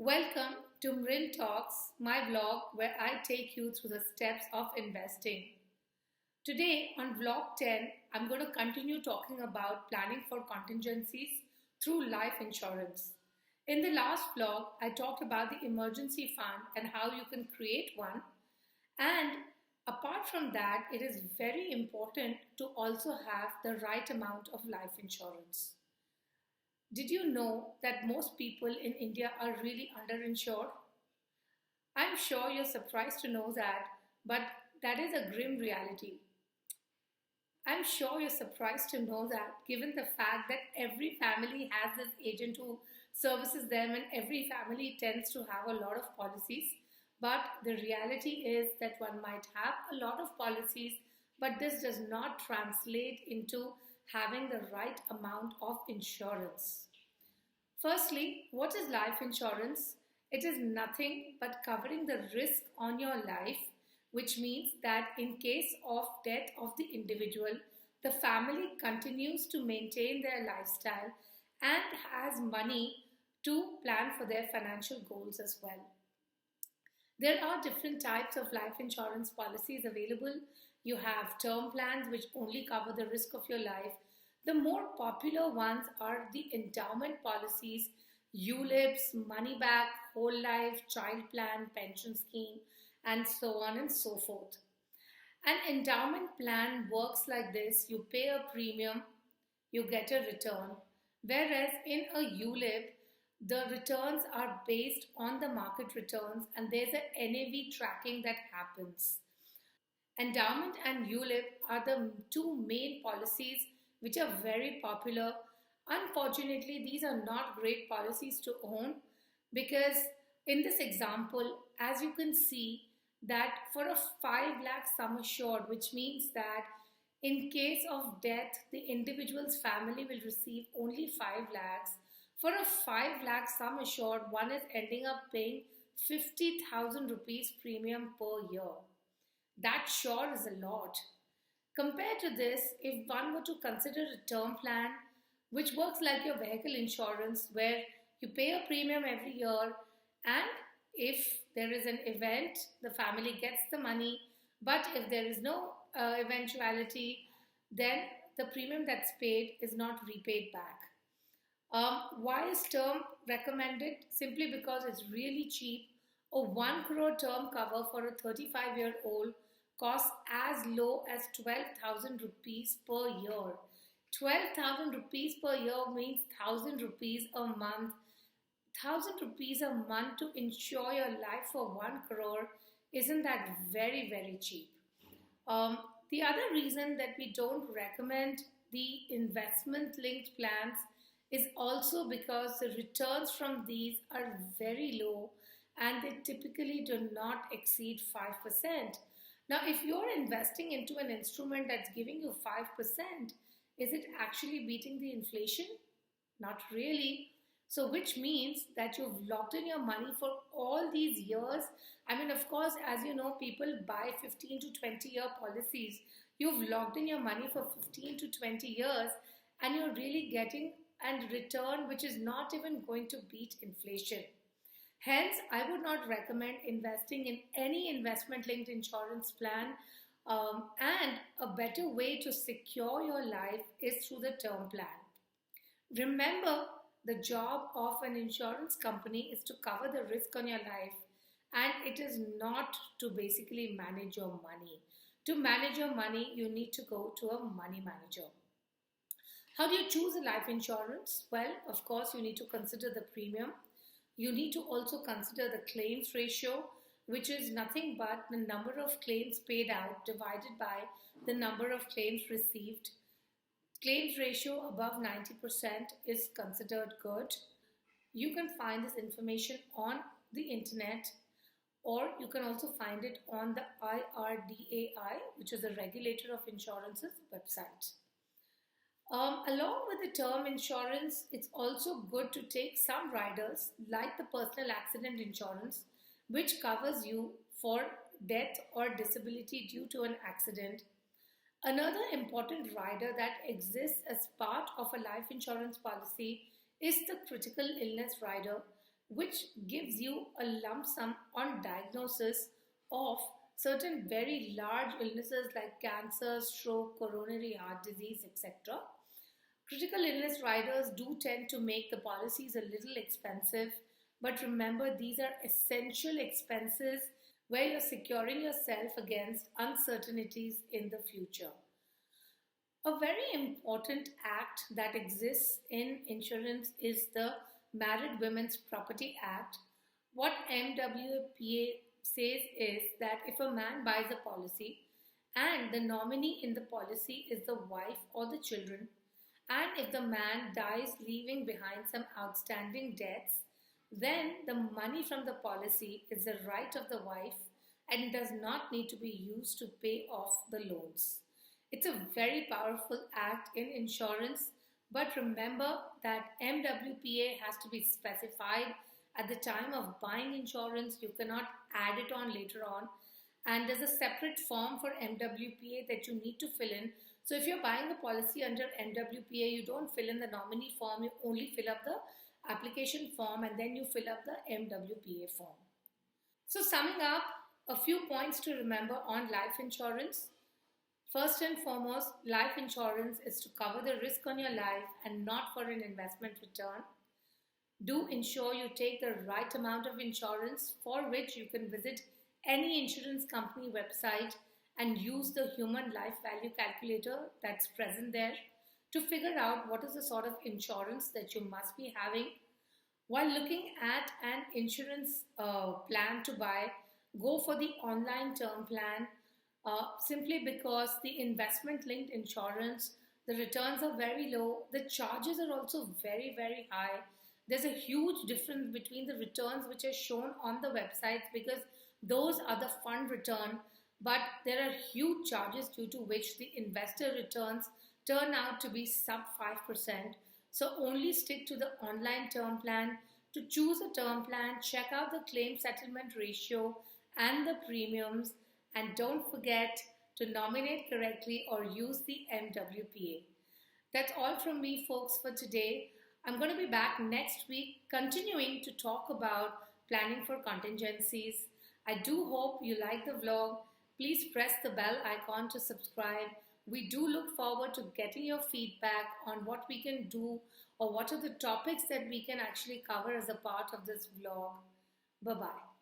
Welcome to MrinTalks, my vlog where I take you through the steps of investing. Today on vlog 10, I'm going to continue talking about planning for contingencies through life insurance. In the last vlog, I talked about the emergency fund and how you can create one. And apart from that, it is very important to also have the right amount of life insurance. Did you know that most people in India are really underinsured? I'm sure you're surprised to know that, but that is a grim reality. I'm sure you're surprised to know that, given the fact that every family has this agent who services them and every family tends to have a lot of policies. But the reality is that one might have a lot of policies, but this does not translate into having the right amount of insurance. Firstly, what is life insurance? It is nothing but covering the risk on your life, which means that in case of death of the individual, the family continues to maintain their lifestyle and has money to plan for their financial goals as well. There are different types of life insurance policies available. You have term plans which only cover the risk of your life. The more popular ones are the endowment policies, ULIPs, money back, whole life, child plan, pension scheme, and so on and so forth. An endowment plan works like this: you pay a premium, you get a return. Whereas in a ULIP, the returns are based on the market returns and there's a NAV tracking that happens. Endowment and ULIP are the two main policies which are very popular. Unfortunately, these are not great policies to own because in this example, as you can see, that for a 5 lakh sum assured, which means that in case of death, the individual's family will receive only 5 lakhs. For a 5 lakh sum assured, one is ending up paying 50,000 rupees premium per year. That sure is a lot. Compared to this, if one were to consider a term plan, which works like your vehicle insurance, where you pay a premium every year, and if there is an event, the family gets the money, but if there is no eventuality, then the premium that's paid is not repaid back. Why is term recommended? Simply because it's really cheap. A 1 crore term cover for a 35-year-old costs as low as 12,000 rupees per year. 12,000 rupees per year means 1,000 rupees a month. 1,000 rupees a month to insure your life for 1 crore, isn't that very, very cheap? The other reason that we don't recommend the investment linked plans is also because the returns from these are very low and they typically do not exceed 5%. Now, if you're investing into an instrument that's giving you 5%, is it actually beating the inflation? Not really. So, which means that you've locked in your money for all these years. I mean, of course, as you know, people buy 15 to 20 year policies. You've locked in your money for 15 to 20 years and you're really getting a return which is not even going to beat inflation. Hence, I would not recommend investing in any investment linked insurance plan. And a better way to secure your life is through the term plan. Remember, the job of an insurance company is to cover the risk on your life, and it is not to basically manage your money. To manage your money, you need to go to a money manager. How do you choose a life insurance? Well, of course, you need to consider the premium. You need to also consider the claims ratio, which is nothing but the number of claims paid out divided by the number of claims received. Claims ratio above 90% is considered good. You can find this information on the internet, or you can also find it on the IRDAI, which is the Regulator of Insurance's website. Along with the term insurance, it's also good to take some riders like the personal accident insurance, which covers you for death or disability due to an accident. Another important rider that exists as part of a life insurance policy is the critical illness rider, which gives you a lump sum on diagnosis of certain very large illnesses like cancer, stroke, coronary heart disease, etc. Critical illness riders do tend to make the policies a little expensive, but remember these are essential expenses where you're securing yourself against uncertainties in the future. A very important act that exists in insurance is the Married Women's Property Act. What MWPA says is that if a man buys a policy and the nominee in the policy is the wife or the children, and if the man dies leaving behind some outstanding debts, then the money from the policy is the right of the wife and does not need to be used to pay off the loans. It's a very powerful act in insurance, but remember that MWPA has to be specified at the time of buying insurance. You cannot add it on later on. And there's a separate form for MWPA that you need to fill in. So if you're buying a policy under MWPA, you don't fill in the nominee form, you only fill up the application form and then you fill up the MWPA form. So summing up, a few points to remember on life insurance. First and foremost, life insurance is to cover the risk on your life and not for an investment return. Do ensure you take the right amount of insurance, for which you can visit any insurance company website and use the human life value calculator that's present there to figure out what is the sort of insurance that you must be having. While looking at an insurance plan to buy, go for the online term plan simply because the investment linked insurance, the returns are very low, the charges are also very, very high. There's a huge difference between the returns which are shown on the websites because those are the fund return, but there are huge charges due to which the investor returns turn out to be sub 5%. So only stick to the online term plan. To choose a term plan, check out the claim settlement ratio and the premiums, and don't forget to nominate correctly or use the MWPA. That's all from me, folks, for today. I'm going to be back next week continuing to talk about planning for contingencies. I do hope you like the vlog. Please press the bell icon to subscribe. We do look forward to getting your feedback on what we can do or what are the topics that we can actually cover as a part of this vlog. Bye-bye.